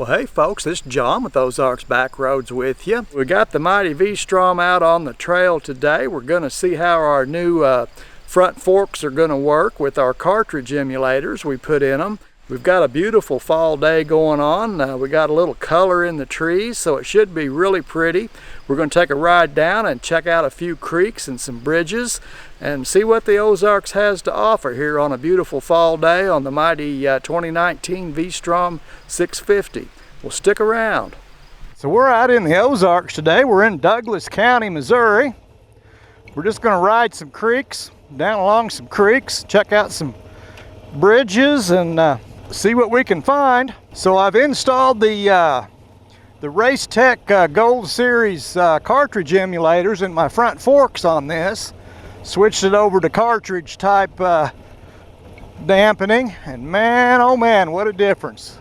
Well, hey folks, this is John with Ozarks Backroads with you. We got the mighty V-Strom out on the trail today. We're going to see how our new front forks are going to work with our cartridge emulators we put in them. We've got a beautiful fall day going on. We got a little color in the trees, so it should be really pretty. We're going to take a ride down and check out a few creeks and some bridges and see what the Ozarks has to offer here on a beautiful fall day on the mighty 2019 V-Strom 650. Well, stick around. So we're out in the Ozarks today. We're in Douglas County, Missouri. We're just going to ride some creeks, down along some creeks, check out some bridges and see what we can find. So I've installed the Racetech Gold Series cartridge emulators in my front forks on this. Switched it over to cartridge type dampening, and man, oh man, what a difference.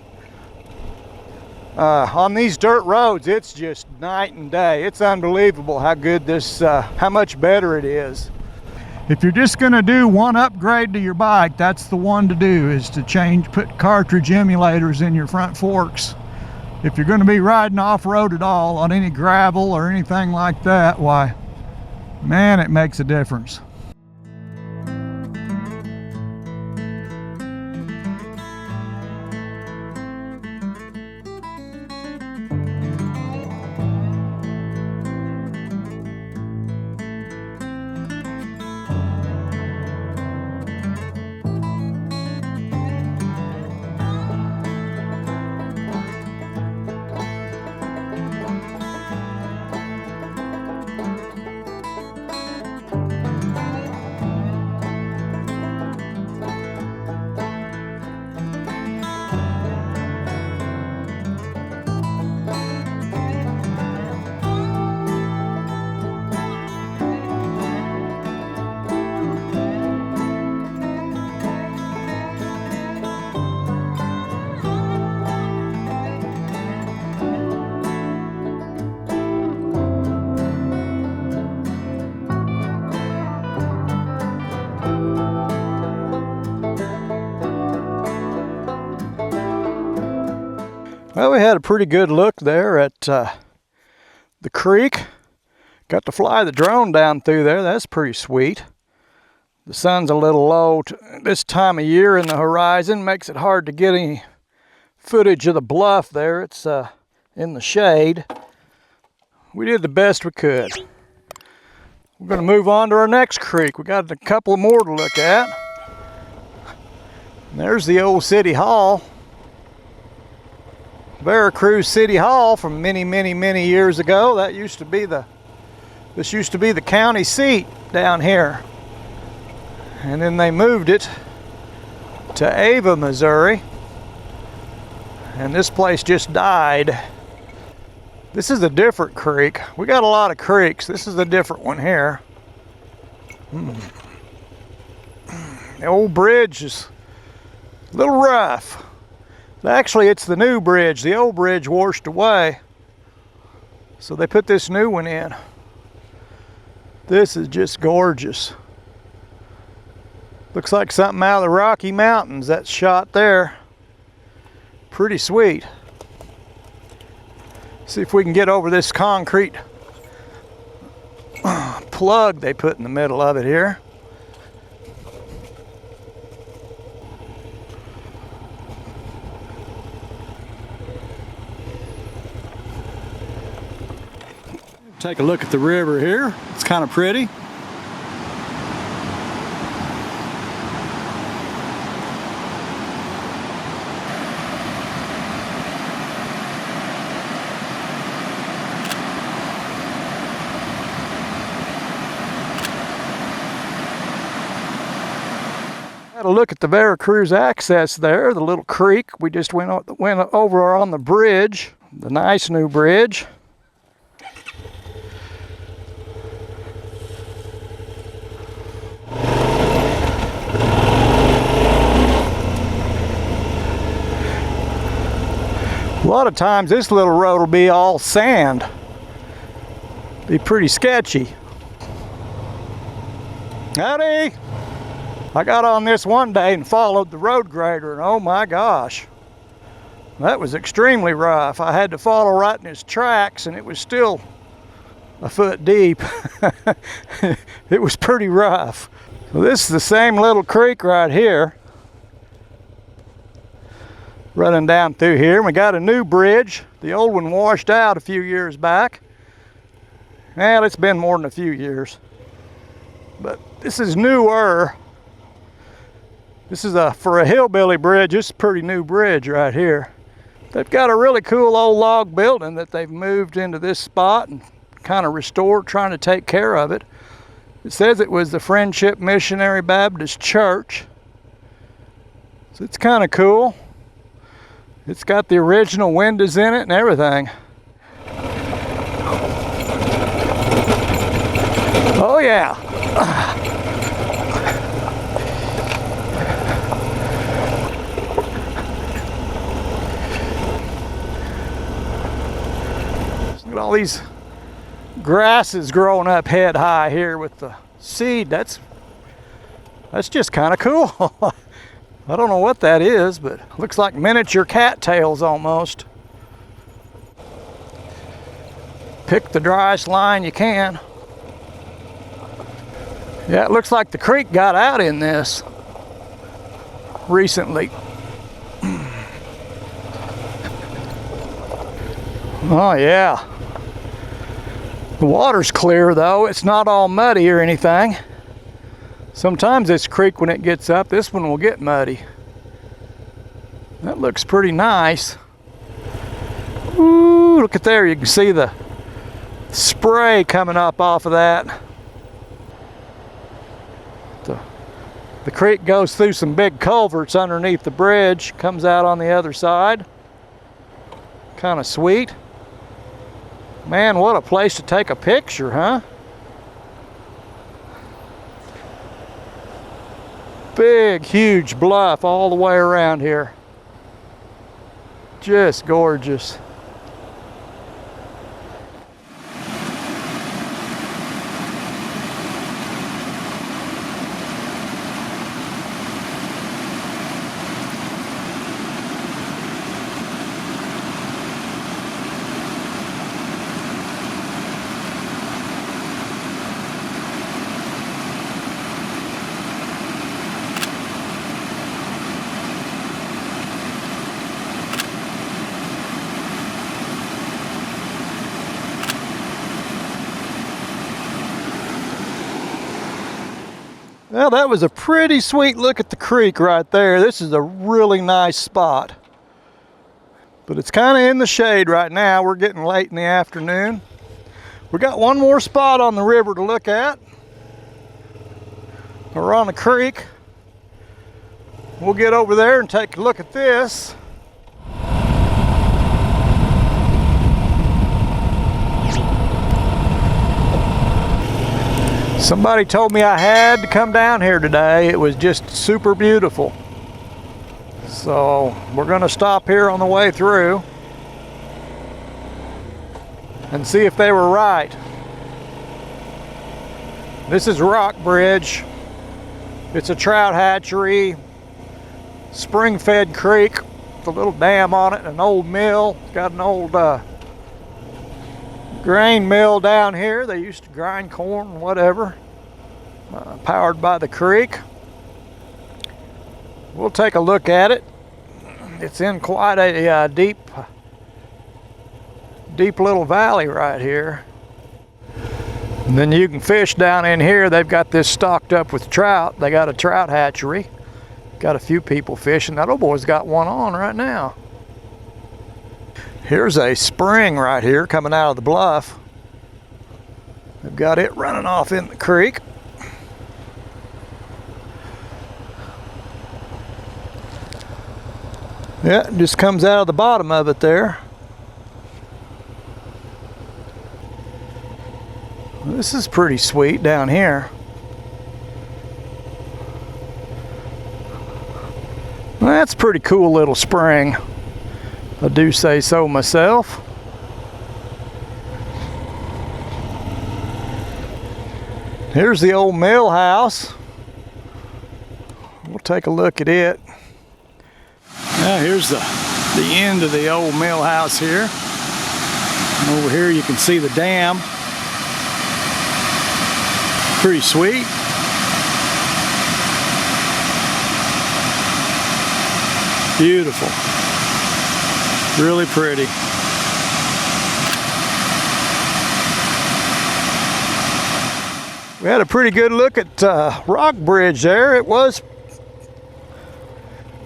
On these dirt roads, it's just night and day. It's unbelievable how good this, how much better it is. If you're just going to do one upgrade to your bike, that's the one to do, is to put cartridge emulators in your front forks. If you're going to be riding off-road at all on any gravel or anything like that, why, man, it makes a difference. Well, we had a pretty good look there at the creek. Got to fly the drone down through there. That's pretty sweet. The sun's a little low this time of year in the horizon. Makes it hard to get any footage of the bluff there. It's in the shade. We did the best we could. We're going to move on to our next creek. We got a couple more to look at. And there's the old city hall. Veracruz City Hall from many years ago. This used to be the county seat down here. And then they moved it to Ava, Missouri. And this place just died. This is a different creek. We got a lot of creeks. This is a different one here. The old bridge is a little rough. Actually, it's the new bridge. The old bridge washed away. So they put this new one in. This is just gorgeous. Looks like something out of the Rocky Mountains, that shot there. Pretty sweet. See if we can get over this concrete plug they put in the middle of it here. Take a look at the river here. It's kind of pretty. Had a look at the Veracruz access there, the little creek. We just went over on the bridge, the nice new bridge. A lot of times this little road will be all sand. Be pretty sketchy. Howdy! I got on this one day and followed the road grader, and oh my gosh. That was extremely rough. I had to follow right in his tracks, and it was still a foot deep. It was pretty rough. So this is the same little creek right here, running down through here. We got a new bridge. The old one washed out a few years back. Well, it's been more than a few years, but this is newer. This is for a hillbilly bridge. This is a pretty new bridge right here. They've got a really cool old log building that they've moved into this spot and kind of restored, trying to take care of it. It says it was the Friendship Missionary Baptist Church. So it's kind of cool. It's got the original windows in it and everything. Oh yeah. Look at all these grasses growing up head high here with the seed. That's just kind of cool. I don't know what that is, but looks like miniature cattails almost. Pick the driest line you can. Yeah, it looks like the creek got out in this recently. Oh yeah. The water's clear though. It's not all muddy or anything. Sometimes this creek, when it gets up, this one will get muddy. That looks pretty nice. Ooh, look at there. You can see the spray coming up off of that. The creek goes through some big culverts underneath the bridge, comes out on the other side. Kind of sweet. Man, what a place to take a picture, huh? Big, huge bluff all the way around here. Just gorgeous. Well, that was a pretty sweet look at the creek right there. This is a really nice spot. But it's kind of in the shade right now. We're getting late in the afternoon. We got one more spot on the river to look at. We're on the creek. We'll get over there and take a look at this. Somebody told me I had to come down here today. It was just super beautiful. So we're gonna stop here on the way through and see if they were right. This is Rock Bridge. It's a trout hatchery, spring-fed creek with a little dam on it, an old mill. It's got an old grain mill down here. They used to grind corn and whatever, powered by the creek. We'll take a look at it. It's in quite a deep little valley right here. And then you can fish down in here. They've got this stocked up with trout. They got a trout hatchery. Got a few people fishing. That old boy's got one on right now. Here's a spring right here coming out of the bluff. They've got it running off in the creek. Yeah, it just comes out of the bottom of it there. This is pretty sweet down here. That's a pretty cool little spring. I do say so myself. Here's the old mill house. We'll take a look at it. Now here's the the end of the old mill house here. And over here you can see the dam. Pretty sweet. Beautiful. Really pretty. We had a pretty good look at Rock Bridge there. It was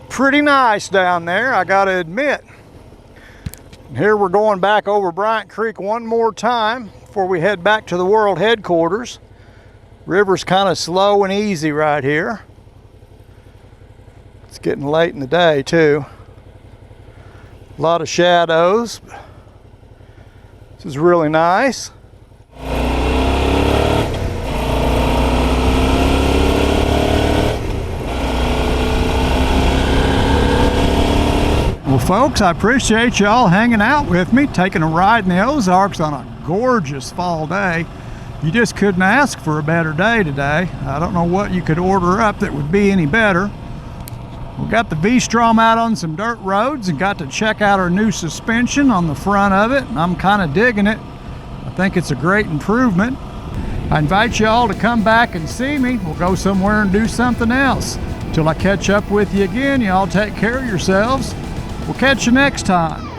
pretty nice down there, I gotta admit. And here we're going back over Bryant Creek one more time before we head back to the world headquarters. River's kind of slow and easy right here. It's getting late in the day too. A lot of shadows. This is really nice. Well, folks, I appreciate y'all hanging out with me, taking a ride in the Ozarks on a gorgeous fall day. You just couldn't ask for a better day today. I don't know what you could order up that would be any better. We got the V-Strom out on some dirt roads and got to check out our new suspension on the front of it, and I'm kind of digging it. I think it's a great improvement. I invite y'all to come back and see me. We'll go somewhere and do something else. Till I catch up with you again, y'all take care of yourselves. We'll catch you next time.